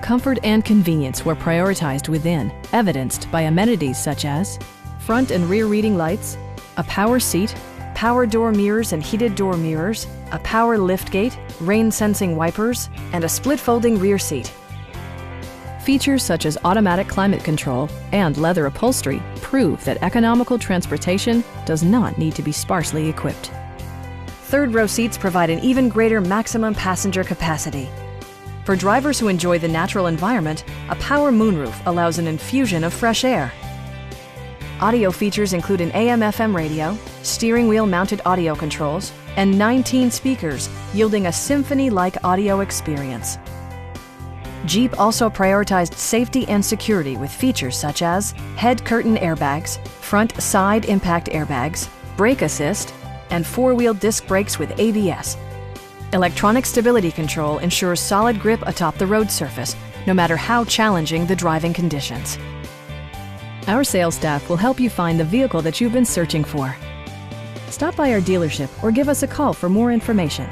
Comfort and convenience were prioritized within, evidenced by amenities such as front and rear reading lights, a power seat, power door mirrors and heated door mirrors, a power liftgate, rain-sensing wipers, and a split-folding rear seat. Features such as automatic climate control and leather upholstery prove that economical transportation does not need to be sparsely equipped. Third-row seats provide an even greater maximum passenger capacity. For drivers who enjoy the natural environment, a power moonroof allows an infusion of fresh air. Audio features include an AM/FM radio, steering wheel mounted audio controls, and 19 speakers, yielding a symphony-like audio experience. Jeep also prioritized safety and security with features such as head curtain airbags, front side impact airbags, brake assist, and four-wheel disc brakes with ABS. Electronic stability control ensures solid grip atop the road surface, no matter how challenging the driving conditions. Our sales staff will help you find the vehicle that you've been searching for. Stop by our dealership or give us a call for more information.